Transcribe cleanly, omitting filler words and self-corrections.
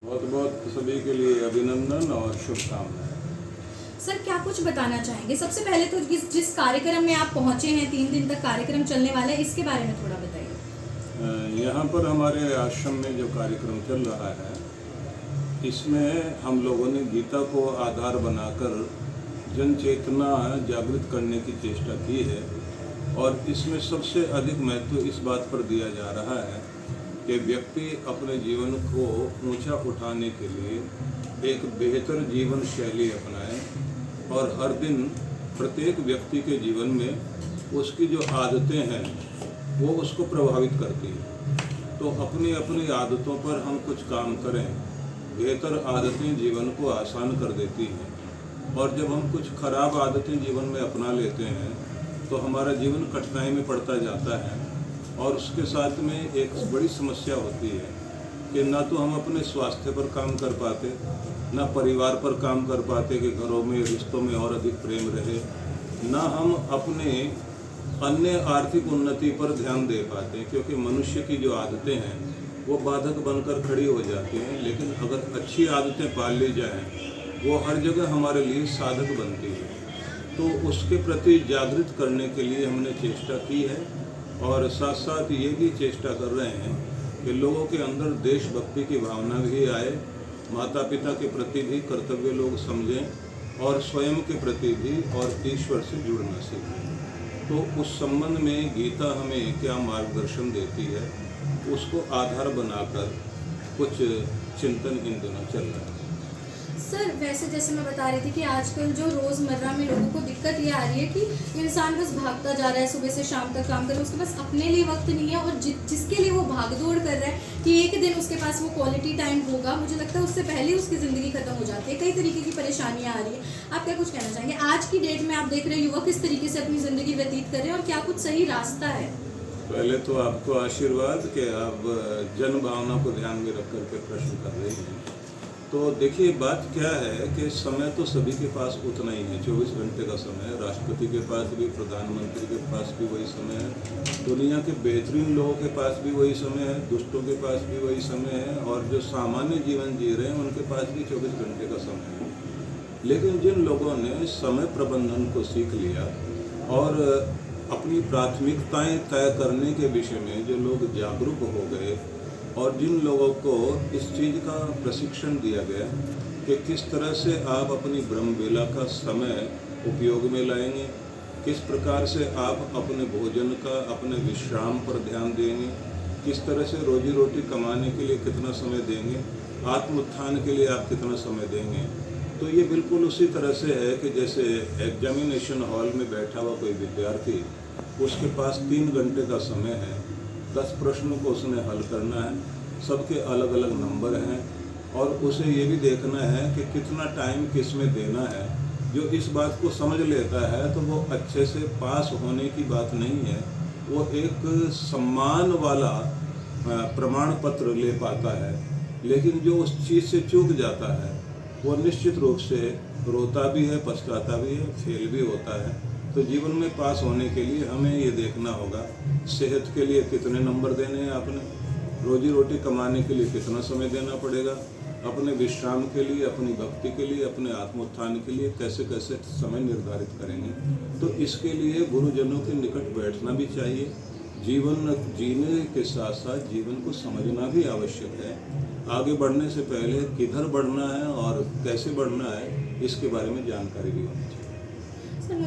बहुत बहुत सभी के लिए अभिनंदन और शुभकामनाएं। सर क्या कुछ बताना चाहेंगे? सबसे पहले तो जिस कार्यक्रम में आप पहुंचे हैं, 3 दिन तक कार्यक्रम चलने वाला है, इसके बारे में थोड़ा बताइए। यहाँ पर हमारे आश्रम में जो कार्यक्रम चल रहा है, इसमें हम लोगों ने गीता को आधार बनाकर जन चेतना जागृत करने की चेष्टा की है। और इसमें सबसे अधिक महत्व इस बात पर दिया जा रहा है कि व्यक्ति अपने जीवन को ऊंचा उठाने के लिए एक बेहतर जीवन शैली अपनाए और हर दिन प्रत्येक व्यक्ति के जीवन में उसकी जो आदतें हैं वो उसको प्रभावित करती हैं। तो अपनी अपनी आदतों पर हम कुछ काम करें। बेहतर आदतें जीवन को आसान कर देती हैं और जब हम कुछ खराब आदतें जीवन में अपना लेते हैं तो हमारा जीवन कठिनाई में पड़ता जाता है। और उसके साथ में एक बड़ी समस्या होती है कि ना तो हम अपने स्वास्थ्य पर काम कर पाते, ना परिवार पर काम कर पाते कि घरों में रिश्तों में और अधिक प्रेम रहे, ना हम अपने अन्य आर्थिक उन्नति पर ध्यान दे पाते, क्योंकि मनुष्य की जो आदतें हैं वो बाधक बनकर खड़ी हो जाती हैं। लेकिन अगर अच्छी आदतें पाल ली जाएं, वो हर जगह हमारे लिए साधक बनती है। तो उसके प्रति जागृत करने के लिए हमने चेष्टा की है और साथ साथ ये भी चेष्टा कर रहे हैं कि लोगों के अंदर देशभक्ति की भावना भी आए, माता पिता के प्रति भी कर्तव्य लोग समझें और स्वयं के प्रति भी और ईश्वर से जुड़ना सीखें। तो उस संबंध में गीता हमें क्या मार्गदर्शन देती है, उसको आधार बनाकर कुछ चिंतन इन दिनों चल रहा है। सर वैसे जैसे मैं बता रही थी कि आजकल जो रोज़मर्रा में लोगों को दिक्कत ये आ रही है कि इंसान बस भागता जा रहा है, सुबह से शाम तक काम कर रहा है, उसके पास अपने लिए वक्त नहीं है। और जिसके लिए वो भागदौड़ कर रहा है कि एक दिन उसके पास वो क्वालिटी टाइम होगा, मुझे लगता है उससे पहले उसकी ज़िंदगी खत्म हो जाती है। कई तरीके की परेशानियाँ आ रही है। आप क्या कुछ कहना चाहेंगे? आज की डेट में आप देख रहे हैं युवक किस तरीके से अपनी ज़िंदगी व्यतीत कर रहे हैं और क्या कुछ सही रास्ता है? पहले तो आपको आशीर्वाद कि आप जन भावना को ध्यान में रख करके प्रश्न कर रहे हैं। तो देखिए, बात क्या है कि समय तो सभी के पास उतना ही है, 24 घंटे का समय है। राष्ट्रपति के पास भी, प्रधानमंत्री के पास भी वही समय है, दुनिया के बेहतरीन लोगों के पास भी वही समय है, दुष्टों के पास भी वही समय है, और जो सामान्य जीवन जी रहे हैं उनके पास भी 24 घंटे का समय है। लेकिन जिन लोगों ने समय प्रबंधन को सीख लिया और अपनी प्राथमिकताएं तय करने के विषय में जो लोग जागरूक हो गए और जिन लोगों को इस चीज़ का प्रशिक्षण दिया गया कि किस तरह से आप अपनी ब्रह्मवेला का समय उपयोग में लाएंगे, किस प्रकार से आप अपने भोजन का, अपने विश्राम पर ध्यान देंगे, किस तरह से रोजी रोटी कमाने के लिए कितना समय देंगे, आत्म उत्थान के लिए आप कितना समय देंगे। तो ये बिल्कुल उसी तरह से है कि जैसे एग्जामिनेशन हॉल में बैठा हुआ कोई विद्यार्थी, उसके पास 3 घंटे का समय है, 10 प्रश्नों को उसने हल करना है, सबके अलग अलग नंबर हैं और उसे ये भी देखना है कि कितना टाइम किस में देना है। जो इस बात को समझ लेता है तो वो अच्छे से पास होने की बात नहीं है, वो एक सम्मान वाला प्रमाण पत्र ले पाता है। लेकिन जो उस चीज़ से चूक जाता है वो निश्चित रूप से रोता भी है, पछताता भी है, फेल भी होता है। तो जीवन में पास होने के लिए हमें ये देखना होगा, सेहत के लिए कितने नंबर देने हैं आपने, रोजी रोटी कमाने के लिए कितना समय देना पड़ेगा, अपने विश्राम के लिए, अपनी भक्ति के लिए, अपने आत्मोत्थान के लिए कैसे कैसे समय निर्धारित करेंगे। तो इसके लिए गुरुजनों के निकट बैठना भी चाहिए। जीवन जीने के साथ साथ जीवन को समझना भी आवश्यक है। आगे बढ़ने से पहले किधर बढ़ना है और कैसे बढ़ना है, इसके बारे में जानकारी भी होनी चाहिए।